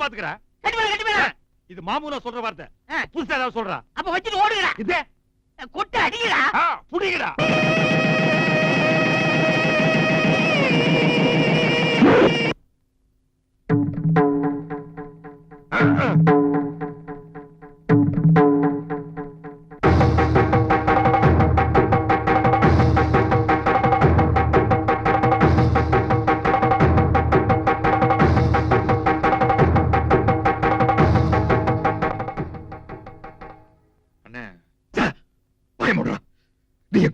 நான் பாத்துக்கிறேன். இது மாமூலா சொல்ற வார்த்தை. புதுசா ஏதாவது சொல்றா? அப்ப வச்சுட்டு ஓடுகிறா. இது கொட்டு அடிக்கிறா. புடிக்கிறா.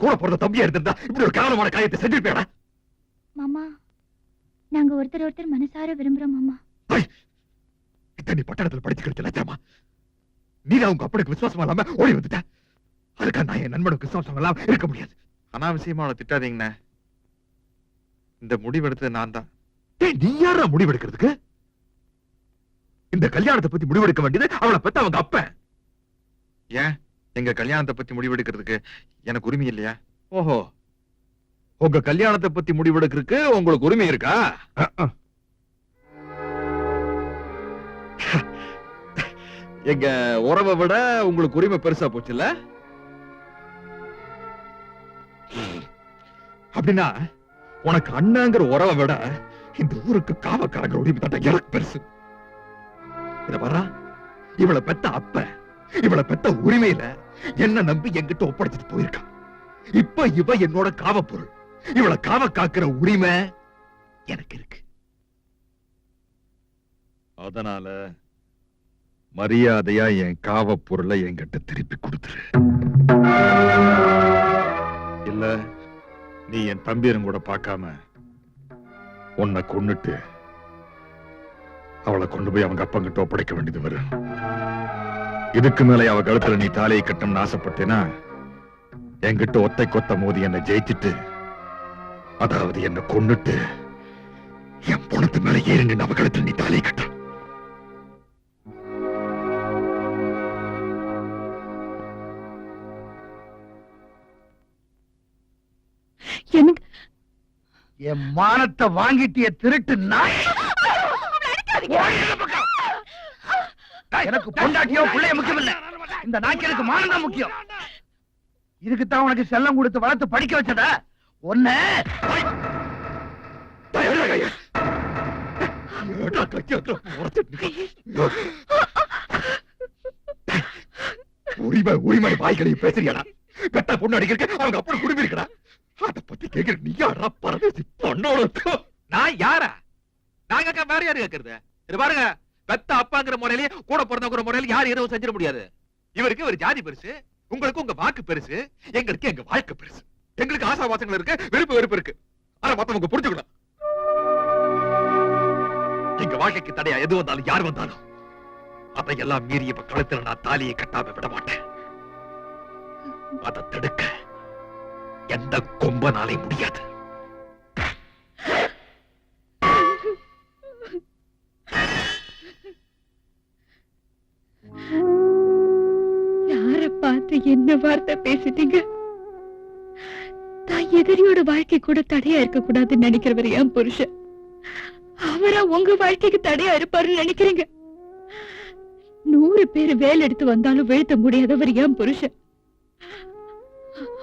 கூட பிறந்த தம்பியா இருந்தா இப்படி ஒரு கேவலமான காரியத்தை செஞ்சிருப்பேடா. மாமா, நாங்க ஒருத்தர் மனசார விரும்புறோம் மாமா. நீ பட்டணத்துல படிச்சுக்கிறது லட்சமா? நீ உங்க அப்பனுக்கு விசுவாசமா இல்லாம ஓடி வந்துட்ட. அதுக்காக நான் என் நண்பனுக்கு விசுவாசம் எல்லாம் இருக்க முடியாது. அனாவசியமா அவளை திட்டாதீங்கண்ணே. இந்த முடிவெடுத்தது நான் தான். நீ யாரா முடிவெடுக்கிறதுக்கு? இந்த கல்யாணத்தை பத்தி முடிவெடுக்க வேண்டியது அவளை பத்தி அவங்க அப்பன். ஏன் எங்க கல்யாணத்தை பத்தி முடிவெடுக்கிறதுக்கு எனக்கு உரிமை இல்லையா? ஓஹோ, உங்க கல்யாணத்தை பத்தி முடிவெடுக்கிறதுக்கு உங்களுக்கு உரிமை இருக்கா? எங்க உறவை விட உங்களுக்கு உரிமை பெருசா போச்சு இல்ல? அப்படின்னா உனக்கு அண்ணாங்கிற உறவை விட இந்த ஊருக்கு காவக்காரங்க உரிமை தான் எனக்கு பெருசு. இத வர்றா, இவளை பெத்த அப்ப, இவளை பெத்த உரிமையில என்ன நம்பி என்கிட்ட ஒப்படைச்சிட்டு போயிருக்கான். இப்ப இவ என்னோட காவப்பொருள். இவளை காவ காக்கிற உரிமை எனக்கு இருக்கு. அதனால மரியாதையா என் காவப்பொருளை என்கிட்ட திருப்பி கொடுத்துரு. இல்ல நீ என் தம்பியரும் கூட பார்க்காம உன்னை கொன்னுட்டு அவளை கொண்டு போய் அவங்க அப்பா கிட்ட ஒப்படைக்க வேண்டியது வரும். இதுக்கு மேல அவ கழுத்துல நீ தாலியை கட்டணும்னு ஆசைப்பட்டேனா என்கிட்ட ஒத்தை கொத்த மோதி என்னை ஜெயிச்சுட்டு, அதாவது என்ன கொன்னுட்டு என் பொணத்து மேல ஏறி நின்று அவ கழுத்துல நீ தாலியை கட்ட. எனக்கு என் மானத்தை வாங்கிட்டிய திருட்டு நாய். எனக்கு பொண்டாட்டியோ பிள்ளைய முக்கியம் இல்ல, இந்த நாய்க்கு எனக்கு மானம் தான் முக்கியம். இதுக்குத்தான் உனக்கு செல்லம் கொடுத்து வளர்த்து படிக்க வச்சதா? ஒண்ணு உரிமை உரிமை வாய்களை பேசுறியா? பெத்த பொண்ணு அடிக்கிறதுக்கு அவங்க அப்படி குடும்பி இருக்கா? அத பத்தி கேக்குற நீ யாரா? பரதேசி பொண்ணோட நான் யாரா? நாங்க வேற யாரு கேக்குறது? இது பாருங்க, பெத்த அப்பாங்கிற முறையிலேயே கூட பிறந்தவங்கிற முறையில யாரும் எதுவும் செஞ்சிட முடியாது. இவருக்கு ஒரு ஜாதி பெருசு, உங்களுக்கு உங்க வாக்கு பெருசு, எங்களுக்கு எங்க வாழ்க்கை பெருசு. எங்களுக்கு ஆசாவாசங்கள் இருக்கு, வெறுப்பு வெறுப்பு இருக்கு. ஆனா மத்தவங்க புரிஞ்சுக்கணும், எங்க வாழ்க்கைக்கு தடையா எது வந்தாலும் யார் வந்தாலும் அதையெல்லாம் மீறி இப்ப கழுத்துல நான் தாலியை கட்டாம விட மாட்டேன். அதை தடுக்க எந்த கொம்பனாலே முடியாது. யார பார்த்து என்ன வார்த்தை பேசிட்டீங்க? தான் எதிரியோட வாழ்க்கை கூட தடையா இருக்க கூடாதுன்னு நினைக்கிறவர் என் புருஷன். அவரா உங்க வாழ்க்கைக்கு தடையா இருப்பாருன்னு நினைக்கிறீங்க? 100 பேர் வேலை எடுத்து வந்தாலும் வீழ்த்த முடியாதவர் என் புருஷன்.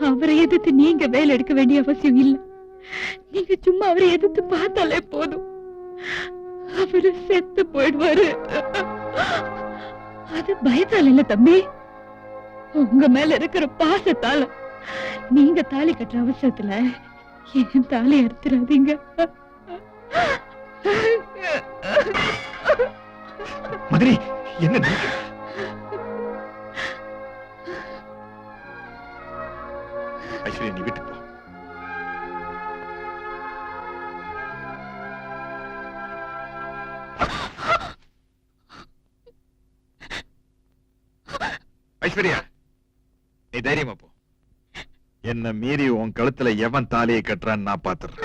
அவரை எதிர்த்து நீங்க வேலை எடுக்க வேண்டிய அவசியம் இல்ல. நீங்க சும்மா அவரை எதிர்த்து பார்த்தாலே போதும், அவரு செத்து போயிடுவாரு. அது பயத்தால இல்ல தம்பி, உங்க மேல இருக்கிற பாசத்தால. நீங்க தாலி கட்டுற அவசரத்துல என் தாலி அறுத்துறாதீங்க. மதுரை என்ன ஐஸ்வர்யா, நீ வீட்டுக்கு போ. ஐஸ்வர்யா, நீ தைரியமா போ. என்ன மீறி உன் கழுத்துல எவன் தாலியை கட்டுறான்னு நான் பாத்துறேன்.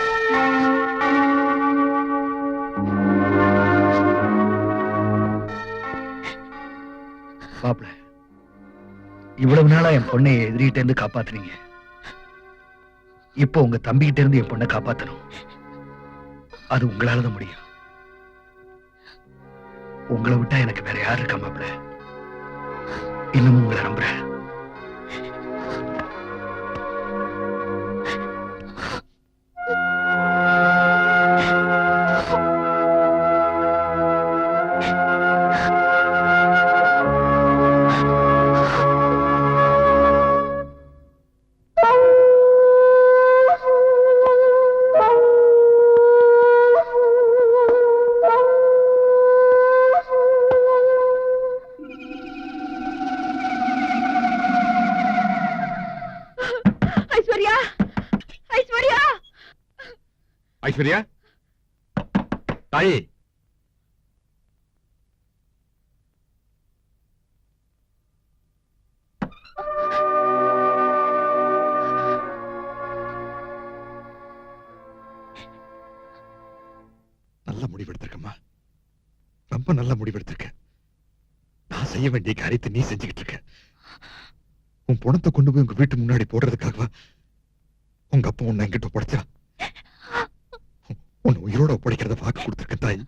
மாப்ள, இவ்வளவு நாளா என் பொண்ணை எதிரிகிட்ட இருந்து காப்பாத்துறீங்க. இப்போ உங்க தம்பிகிட்ட இருந்து என் பொண்ணை காப்பாத்தணும். அது உங்களாலதான் முடியும். உங்களை விட்டா எனக்கு வேற யாரு இருக்கா மாப்பிள? இன்னமும் உங்களை நம்புறேன். ஐஸ்வர்யா, தாயே, நல்ல முடிவெடுத்திருக்கம்மா. ரொம்ப நல்ல முடிவெடுத்திருக்க. நான் செய்ய வேண்டிய காரியத்தை நீ செஞ்சுக்கிட்டு இருக்க. உன் பணத்தை கொண்டு போய் உங்க வீட்டு முன்னாடி போடுறதுக்காகவா உங்க அப்பா உன்னை என்கிட்ட ஒப்படைச்சா? உன்னை உயிரோட ஒப்படைக்கிறத வாக்கு கொடுத்திருக்க தாய்.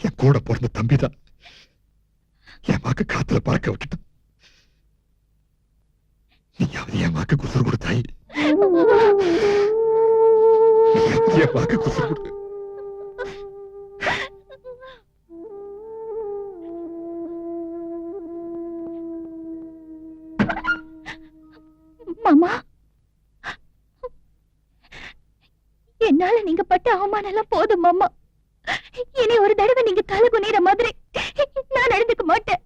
என் கூட பிறந்த தம்பிதான் என் வாக்கு காத்துல பறக்க விட்டுட்டான். நீயாவது என் வாக்கு குசுறு கொடுத்தாய். என் வாக்கு குசுறு கொடு. மாமா, என்னால நீங்க பட்ட அவமானம் எல்லாம் போதும் மாமா. இனி ஒரு தடவை நீங்க தலை குனிற மாதிரி நான் நடந்துக்க மாட்டேன்.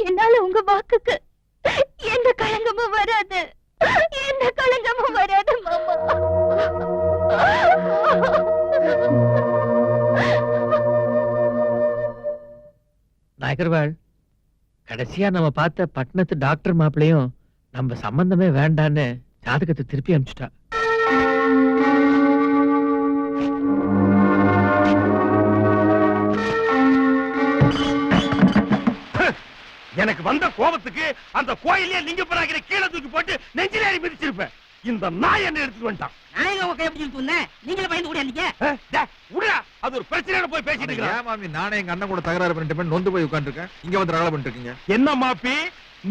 என்னால உங்க வாக்குக்கு எந்த களங்கமும் வராது, எந்த களங்கமும் வராது மாமா. நாயக்கர்வாள், கடைசியா நம்ம பார்த்த பட்டணத்து டாக்டர் மாப்பிளையும் நம்ம சம்பந்தமே வேண்டான்னு ஜாதகத்தை திருப்பி அனுப்பிச்சுட்டா. எனக்கு வந்த கோபத்துக்கு அந்த கோயிலே லிங்க பராகிற கீழே தூக்கி போட்டு நெஞ்சிலேறி மிதிச்சிருப்பேன். இந்த நாய் என்ன எடுத்துட்டு வந்துட்டான். நீங்களே பயந்து ஓடியாந்தீங்க. அது ஒரு பிரச்சனை போய் பேசிட்டு இருக்கேன். ஏன் மாமி, நானே எங்க அண்ணன் கூட தகராறு பண்ணிட்டு நொந்து போய் உட்காந்துருக்கேன். இங்க வந்து ரகலை பண்ணிட்டு இருக்கீங்க. என்ன மாப்பி,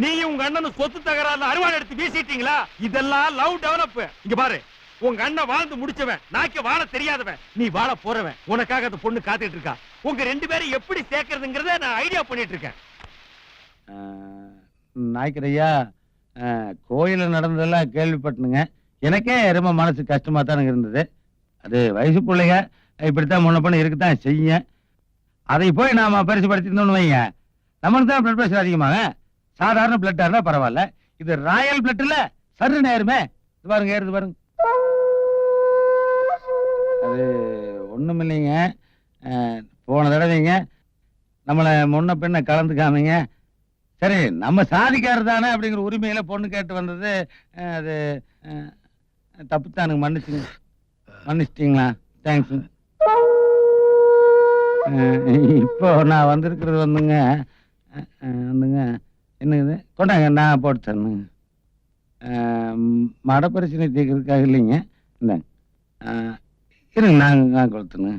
நீயும் உங்க அண்ணன் சொத்து தகராறுல அருவாள் எடுத்து வீசிட்டீங்களா? இதெல்லாம் லவ் டெவலப். இங்க பாரு, உங்க அண்ணன் வாழ்ந்து முடிச்சவன், நாய்க்கு வாழ தெரியாதவன், நீ வாழ போறவன். உனக்காக அந்த பொண்ணு காத்துட்டு இருக்கா. உங்க ரெண்டு பேரும் எப்படி சேர்க்கறதுங்கிறத நான் ஐடியா பண்ணிட்டு இருக்கேன். நாய்க்கரையா, கோயில நடந்ததெல்லாம் கேள்விப்பட்டனுங்க. எனக்கே ரொம்ப மனசு கஷ்டமா தானுங்க இருந்தது. அது வயசு பிள்ளைங்க இப்படித்தான் முன்ன பண்ண இருக்குத்தான் செய்ய. அதை போய் நாம பரிசுப்படுத்திருந்தோம்னு வைங்க, நமக்கு தான் பிளட் பிரஷர் அதிகமாக. சாதாரண பிளட்டா இருந்தா பரவாயில்ல, இது ராயல் பிளட் இல்ல, சரு நேருமே. இது பாருங்க, ஏறுது பாருங்க. அது ஒண்ணும் இல்லைங்க, போன தடவைங்க நம்மளை முன்ன பின்ன கலந்துக்காமீங்க. சரி, நம்ம சாதிக்காரர் தானே அப்படிங்கிற உரிமையில பொண்ணு கேட்டு வந்தது. அது தப்புத்தானுங்க, மன்னிச்சிட்டீங்களா? தேங்க்ஸ். இப்போ நான் வந்திருக்கிறது வந்துங்க என்னது கொண்டாங்க, நான் போட்டு தரணுங்க. மட பிரச்சனை தீர்க்கறதுக்காக இல்லைங்க. இந்தாங்க, இருங்க, நான் கொடுத்துருங்க.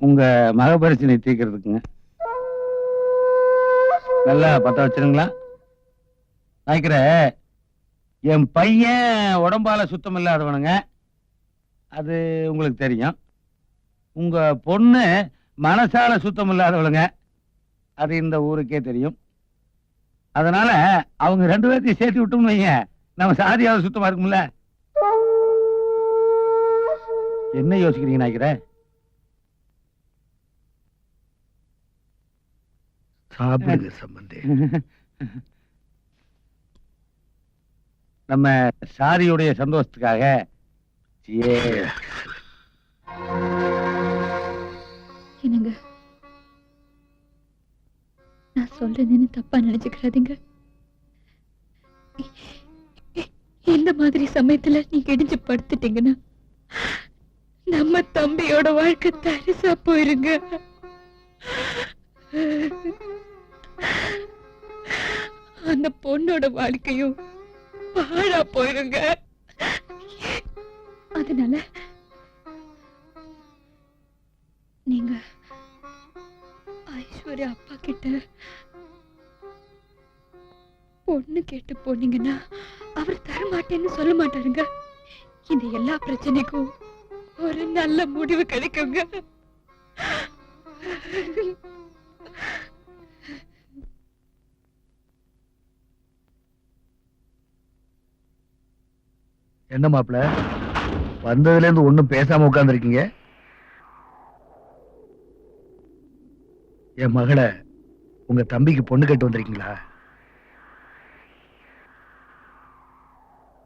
உங்க மக பிரச்சனை தீர்க்கறதுக்குங்க. நல்லா பத்த வச்சிருங்களா? நாய்க்கிற, என் பையன் உடம்பால சுத்தம் இல்லாதவனுங்க, அது உங்களுக்கு தெரியும். உங்க பொண்ணு மனசால சுத்தம் இல்லாதவளுங்க, அது இந்த ஊருக்கே தெரியும். அதனால அவங்க ரெண்டு பேர்த்தையும் சேர்த்து விட்டோம்னு வைங்க, நம்ம சாதியாவது சுத்தமா இருக்கும்ல. என்ன யோசிக்கிறீங்க நாய்க்கிற? சாப்பிடுங்க சம்பந்தி. நம்ம சாரியுடைய சந்தோஷத்துக்காக என்னங்க, நான் சொல்றதுன்னு தப்பா நினைச்சுக்கிறாதீங்க. இந்த மாதிரி சமயத்துல நீங்க இடிஞ்சு படுத்துட்டீங்கன்னா நம்ம தம்பியோட வாழ்க்கை தரிசா போயிருங்க. அந்த பொண்ணோட வாழ்க்கையும் பாழா போயிருங்க. அதனால ஐஸ்வர்யா அப்பா கிட்ட பொண்ணு கேட்டு போனீங்கன்னா அவர் தர மாட்டேன்னு சொல்ல மாட்டாருங்க. இந்த எல்லா பிரச்சனைக்கும் ஒரு நல்ல முடிவு கிடைக்குங்க. என்ன மாப்பிள, வந்ததுல இருந்து ஒண்ணும் பேசாம உட்கார்ந்துருக்கீங்க? என் மகளை உங்க தம்பிக்கு பொண்ணு கேட்டு வந்திருக்கீங்களா?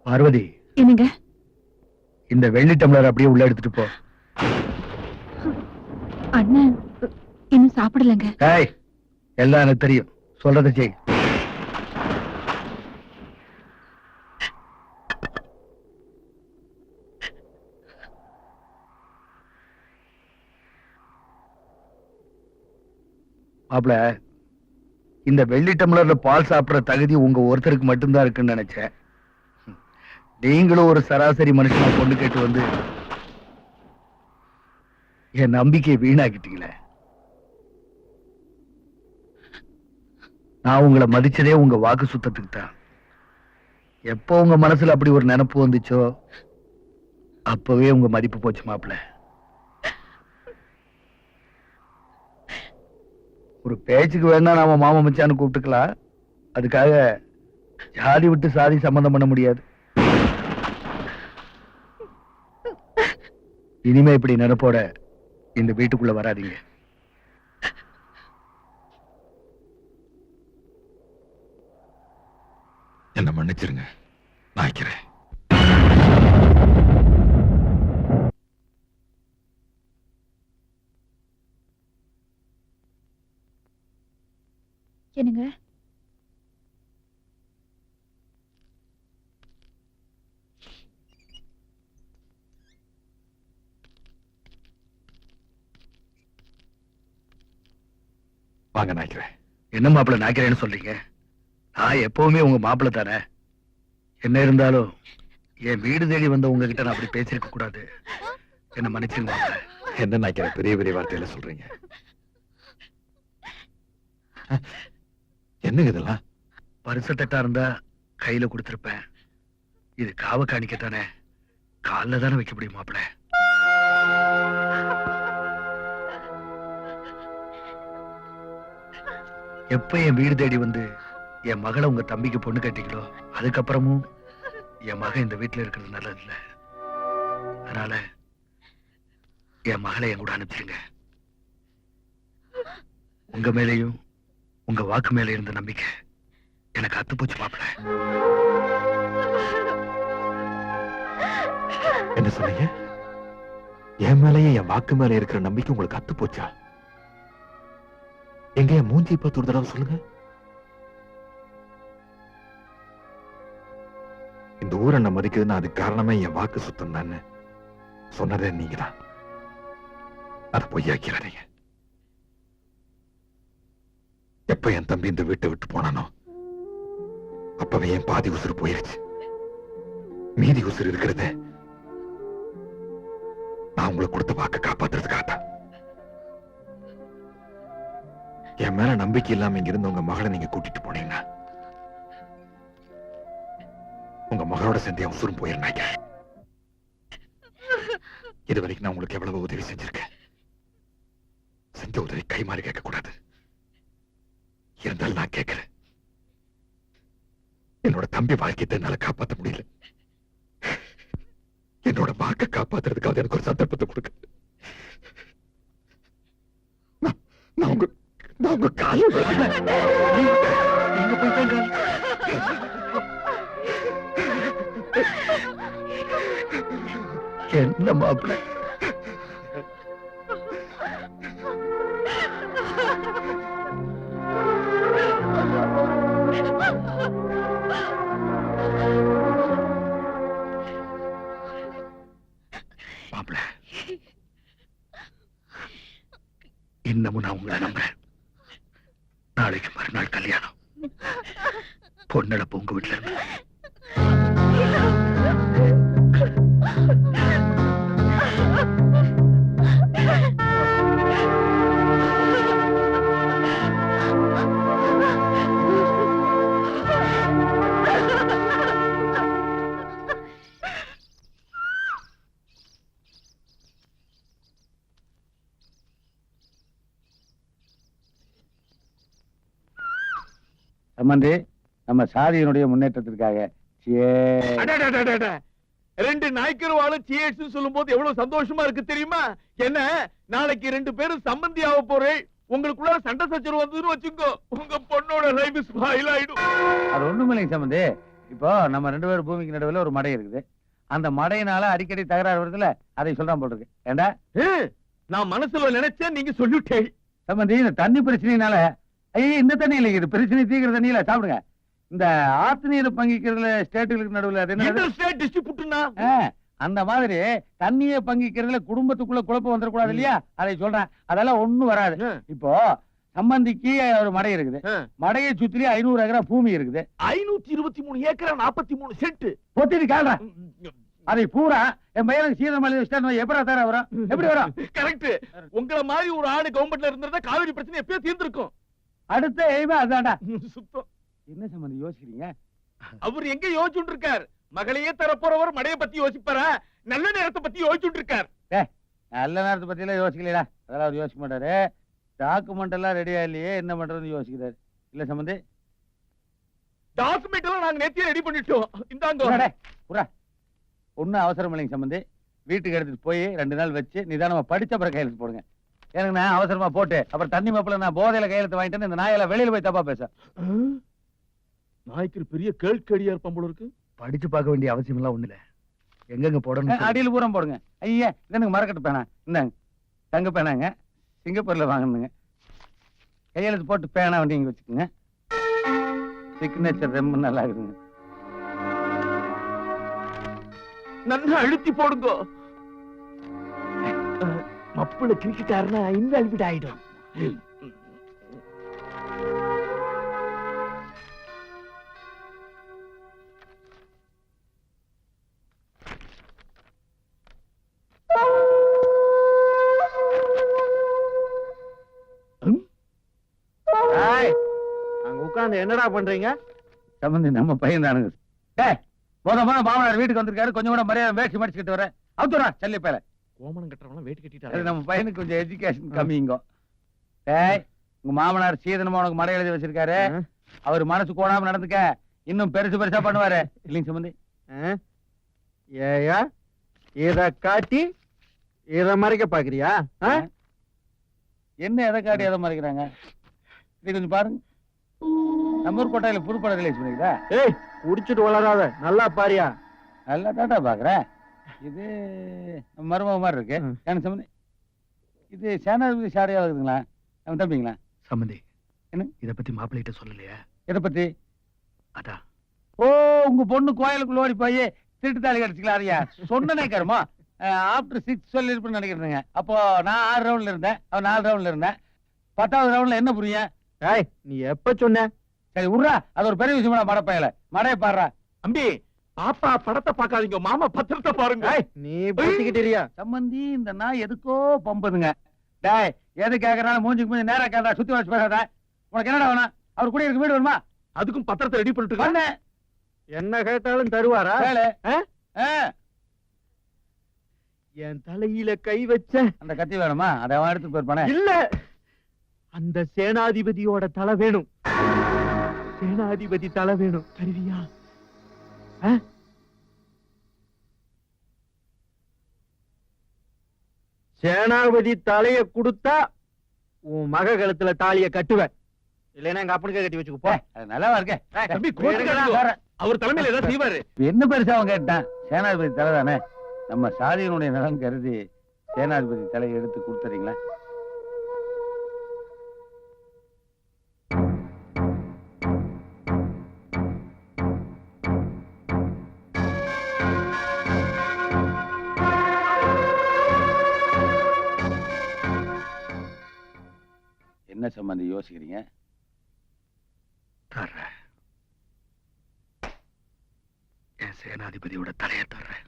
பார்வதி, என்னங்க? இந்த வெள்ளி டம்ளர் அப்படியே உள்ள எடுத்துட்டு போ. அண்ணன் இன்னும் சாப்பிடலங்க. ஏய், எல்லாம் எனக்கு தெரியும், சொல்றதை செய். மாப்பிள, இந்த வெள்ளி டம்ளர்ல பால் சாப்பிடுற தகுதி உங்க ஒருத்தருக்கு மட்டும்தான் இருக்குன்னு நினைச்சேன். நீங்களும் ஒரு சராசரி மனுஷனா பொண்ணு கேட்டு வந்து என் நம்பிக்கையை வீணாக்கிட்டீங்களே. நான் உங்களை மதிச்சதே உங்க வாக்கு சுத்தத்துக்கு தான். எப்போ உங்க மனசுல அப்படி ஒரு நினைப்பு வந்துச்சோ அப்பவே உங்க மதிப்பு போச்சு மாப்பிள. ஒரு பேச்சுக்கு வேணா நாம மாமா மச்சான்னு கூப்பிட்டுக்கலாம், அதுக்காக ஜாதி விட்டு சாதி சம்பந்தம் பண்ண முடியாது. இனிமே இப்படி நினைப்போட இந்த வீட்டுக்குள்ள வராதீங்க. என்ன மன்னிச்சிருங்க, நான் வைக்கிறேன். என்னங்க? வாங்க நாய்க்கிறேன். என்ன மாப்பிள்ள நாய்க்கிறேன்னு சொல்றீங்க? நான் எப்பவுமே உங்க மாப்பிள்ள தானே. என்ன இருந்தாலும் என் வீடு தேடி வந்த உங்ககிட்ட நான் அப்படி பேசிருக்க கூடாது. என்ன மன்னிச்சிருங்க. என்ன நாய்க்கிற பெரிய பெரிய வார்த்தையில சொல்றீங்க? என்னங்க இதெல்லாம்? பரிசத்தட்டா இருந்தா கையில கொடுத்திருப்பேன். இது காவ காணிக்கத்தானே, கால்ல தானே வைக்க முடியும் மாப்பிள்ள. எப்ப என் வீடு தேடி வந்து என் மகளை உங்க தம்பிக்கு பொண்ணு கட்டிங்களோ அதுக்கப்புறமும் என் மகன் இந்த வீட்டுல இருக்கிறது நல்லது இல்ல. அதனால என் மகளை என் கூட அனுப்பிச்சிருங்க. உங்க மேலையும் உங்க வாக்கு மேல இருந்த நம்பிக்கை எனக்கு அத்து போச்சு மாப்பிள்ள. என்ன சொன்னீங்க? என் மேலேயே என் வாக்கு மேல இருக்கிற நம்பிக்கை உங்களுக்கு அத்து போச்சா? எங்க என் மூஞ்சி பார்த்து ஒரு தடவை சொல்லுங்க. இந்த ஊரை நான் மதிக்குதுன்னா அதுக்கு காரணமே என் வாக்கு சுத்தம் தானே சொன்னதே நீங்க தான். அதை பொய்யாக்கிறாதீங்க. எப்ப என் தம்பி இந்த வீட்டை விட்டு போனானோ அப்பவே என் பாதி உசுறு போயிருச்சு. மீதி உசுறு இருக்கிறது நான் உங்களுக்கு கொடுத்த வாக்கு காப்பாத்துறதுக்காகத்தான். என் மேல நம்பிக்கை இல்லாம இங்க இருந்த உங்க மகளை நீங்க கூட்டிட்டு போனீங்கன்னா உங்க மகளோட சேர்ந்து என் உசுரும் போயிருந்தாங்க. இது வரைக்கும் நான் உங்களுக்கு எவ்வளவு உதவி செஞ்சிருக்கேன். செஞ்ச உதவி கை மாறி கேட்க கூடாது. இருந்தாலும் நான் கேட்கிறேன், என்னோட தம்பி வாழ்க்கையை என்னால காப்பாற்ற முடியல. என்னோட வாக்கை காப்பாத்துறதுக்காக எனக்கு ஒரு சந்தர்ப்பத்தை கொடுக்க. நான் உங்க கால எங்க போயிட்டாங்க? என்ன மாப்பிள்ள? மாப்பிள்ள, இன்னமும் நான் உங்களை நம்புறேன். நாளைக்கு மறுநாள் கல்யாணம். பொண்ணளப்பு உங்க வீட்டுல இருந்து. சம்பந்தி நம்ம சாதியினுடைய முன்னேற்றத்திற்காக cheers. அடடடடட. ரெண்டு நாய்க்கருவாளும் சிஎஸ் சொல்லும் போது எவ்வளவு சந்தோஷமா இருக்கு தெரியுமா? என்ன நாளைக்கு ரெண்டு பேரும் சம்பந்தி ஆக போறேன். உங்களுக்குள்ள சண்டை சச்சரவு வந்ததுன்னு வச்சுக்கோ, உங்க பொண்ணோட லைஃப் ஸ்பாயில் ஆயிடும். அது ஒண்ணும் இல்லைங்க சம்பந்தி. இப்போ நம்ம ரெண்டு பேரும் பூமிக்கு நடுவில் ஒரு மடை இருக்குது. அந்த மடையினால அடிக்கடி தகராறு வருதுல, அதை சொல்றான் போல் இருக்கு. ஏண்டா நான் மனசுல நினைச்சேன், நீங்க சொல்லிட்டேன். சம்பந்தி இந்த தண்ணி பிரச்சனையினால, ஐயே இந்த தண்ணி இல்லைங்க, இது பிரச்சனை தீக்கிற தண்ணியில சாப்பிடுங்க. இந்த ஆத்து நீரை பங்கிக்கிறதுல ஸ்டேட்டுகளுக்கு நடுவில் அது என்ன? இன்டர்ஸ்டேட் டிஸ்ட்ரிபியூட்னா அந்த மாதிரி தண்ணியை பங்கிக்கிறதுல குடும்பத்துக்குள்ள குழப்பம் வந்துடக்கூடாது இல்லையா, அதை சொல்றேன். அதெல்லாம் ஒண்ணும் வராது. இப்போ சம்பந்திக்கு ஒரு மடை இருக்குது. மடையை சுத்தி 500 ஏக்கரா பூமி இருக்குது. 523 ஏக்கரா 43 சென்ட். பொத்திட்டு கால்றா, அதை பூரா என் பையனுக்கு சீதம் எழுதி வச்சுட்டா எப்படி தர வரும்? எப்படி வரும்? கரெக்ட். உங்களை மாதிரி ஒரு ஆடு கவர்மெண்ட்ல இருந்திருந்தா காவிரி பிரச்சனை எப்பயோ தீர்ந்திருக்கும். அடுத்த எய்மே அதுதான்டா. சுத்தம். என்ன சம்பந்தி யோசிக்கிறீங்க? அவர் எங்க யோசிச்சுட்டு இருக்கார்? மகளையே தரப்போறவர் மடையை பத்தி யோசிப்பாரா? நல்ல நேரத்தை பத்தி யோசிச்சுட்டு இருக்கார். நல்ல நேரத்தை பத்தி எல்லாம் யோசிக்கலையா? அதெல்லாம் அவர் யோசிக்க மாட்டாரு. டாக்குமெண்ட் எல்லாம் ரெடியா இல்லையே, என்ன பண்றதுன்னு யோசிக்கிறாரு. இல்ல சம்பந்தி, டாக்குமெண்ட் எல்லாம் நாங்க நேத்தியே ரெடி பண்ணிட்டோம். இந்தாங்க. ஒன்னும் அவசரம் இல்லைங்க சம்பந்தி. வீட்டுக்கு எடுத்துட்டு போய் 2 நாள் வச்சு நிதானமா படிச்ச பிறகு கையெழுத்து போடுங்க. எனக்கு நான் அவசரமா போட்டு அப்புறம் தண்ணி மாப்பிள்ள நான் போதையில கையெழுத்து வாங்கிட்டேன்னு இந்த நாயெல்லாம் வெளியில போய் தப்பா பேச. நாய்க்கு பெரிய கேள்கடியா இருப்பான் போல இருக்கு. படிச்சு பார்க்க வேண்டிய அவசியம் எல்லாம் ஒண்ணு இல்ல. எங்கெங்க போடணும் அடியில் பூரம் போடுங்க. ஐயா இது எனக்கு மரக்கட்டு பேனா, இந்தாங்க தங்க பேனாங்க, சிங்கப்பூர்ல வாங்கணுங்க. கையெழுத்து போட்டு பேனா வண்டிங்க வச்சுக்கோங்க. சிக்னேச்சர் ரொம்ப நல்லா இருக்குங்க. நல்லா அழுத்தி போடுங்க. மப்புள கிரிக்கிட்டாருன்னா இன்வால்விட் ஆயிடும். அங்க உட்கார்ந்து என்னடா பண்றீங்க? சம்பந்தி நம்ம பையன் தானுங்க. மாமனார் வீட்டுக்கு வந்திருக்காரு, கொஞ்சம் கூட மரியாதை வேட்சி மடிச்சுக்கிட்டு வர அவுத்துறா செல்லி பேர. கோமணம் கட்டுறவங்க வேட்டு கட்டிட்டாரு. நம்ம பையனுக்கு கொஞ்சம் எஜுகேஷன் கம்மிங்கோ. உங்க மாமனார் சீதனமா உனக்கு மடை எழுதி வச்சிருக்காரு. அவர் மனசு கோணாம நடந்துக்க, இன்னும் பெருசு பெருசா பண்ணுவாரு இல்லைங்க சம்பந்தி? ஏயா இத காட்டி இத மறைக்க பாக்குறியா? என்ன எதை காட்டி எதை மறைக்கிறாங்க? இது கொஞ்சம் பாருங்க. நம்ம கோட்டையில புதுப்படம் ரிலீஸ் பண்ணிக்கிறா. ஏய் குடிச்சிட்டு வளராத, நல்லா பாரியா. நல்லா தாட்டா பாக்குறேன். இது நம்ம மருமக மாதிரி இருக்கு. எனக்கு சம்பந்தி இது சேனாதிபதி சாடையா இருக்குதுங்களா? நம்ம தம்பிங்களா? சம்பந்தி என்ன இத பத்தி மாப்பிள்ளைகிட்ட சொல்லலையா? எதை பத்தி? அதான் ஓ உங்க பொண்ணு கோயிலுக்குள்ள ஓடி போய் திருட்டு தாலி கடிச்சுக்கலாம். அதையா சொன்னனே கருமா. ஆஃப்டர் 6 சொல்லி இருப்பேன்னு நினைக்கிறேங்க. அப்போ நான் 6 ரவுண்ட்ல இருந்தேன், அவன் 4 ரவுண்ட்ல இருந்தேன். 10வது ரவுண்ட்ல என்ன புரியும்? ஏய் நீ எப்ப சொன்ன? சரி விட்றா, அது ஒரு பெரிய விஷயமா மடப்பையில மடைய பாடுறா. அம்பி பாப்பா படத்தை பாக்காதீங்க, மாமா பத்திரத்தை பாருங்க. நீ பேசிக்கிட்டியா? சம்பந்தி இந்த நாய் எதுக்கோ பம்புதுங்க. டேய் எது கேக்குறாலும் மூஞ்சுக்கு மூஞ்சி நேரா கேட்டா சுத்தி வச்சு பேசாத. உனக்கு என்னடா வேணும்? அவர் கூட இருக்கு வீடு வேணுமா? அதுக்கும் பத்திரத்தை ரெடி பண்ணிட்டு பண்ணு. என்ன கேட்டாலும் தருவாரா? வேலை. என் தலையில கை வச்ச அந்த கத்தி வேணுமா? அதை அவன் எடுத்துட்டு போயிருப்பானே. இல்ல, அந்த சேனாதிபதியோட தலை வேணும். சேனாதிபதி தலை வேணும், தருவியா? சேனாபதி தலைய கொடுத்தா உன் மக கழுத்துல தாலிய கட்டுவேன். இல்லைன்னா எங்க அப்பனுக்கே கட்டி வச்சுக்கோ. போ. அது நல்லாவா இருக்கே. தம்பி, கோச்சுக்காதீங்க. அவர் தலைமையில ஏதாவது செய்வாரு. என்ன பெருசா அவன் கேட்டான்? சேனாதிபதி தலை தானே. நம்ம சாதியினுடைய நலன் கருதி சேனாதிபதி தலையை எடுத்து கொடுத்துறீங்களா? என்ன சம்பந்தி யோசிக்கிறீங்க? தர்றேன். என் சேனாதிபதியோட தலையை தர்றேன்.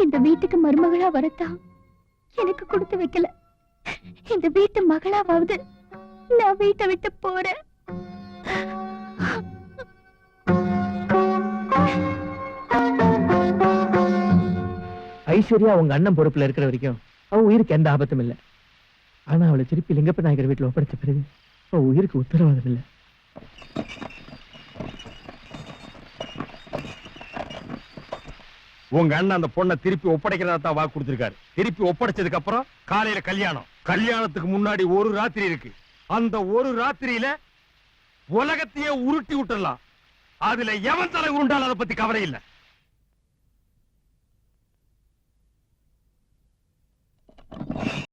இந்த வீட்டுக்கு மருமகளா வரத்தான் எனக்கு கொடுத்து வைக்கல. இந்த வீட்டு மகளாவது நான் வீட்டை விட்டு போறேன். ஐஸ்வர்யா உங்க அண்ணன் பொறுப்புல இருக்கிற வரைக்கும் அவ உயிருக்கு எந்த ஆபத்தும் இல்ல. ஆனா அவளை திருப்பி லிங்கப்ப நாயகர் வீட்டுல ஒப்படைச்ச பிறகு அவ உயிருக்கு உத்தரவாதம் இல்ல. உங்க அண்ணன் அந்த பொண்ணை திருப்பி ஒப்படைக்கிறதா தான் வாக்கு கொடுத்திருக்காரு. திருப்பி ஒப்படைச்சதுக்கு அப்புறம் காலையில கல்யாணம். கல்யாணத்துக்கு முன்னாடி ஒரு ராத்திரி இருக்கு. அந்த ஒரு ராத்திரியில உலகத்தையே உருட்டி விட்டுறலாம். அதுல எவன் தலை உருண்டாலும் அதை பத்தி கவலை இல்ல.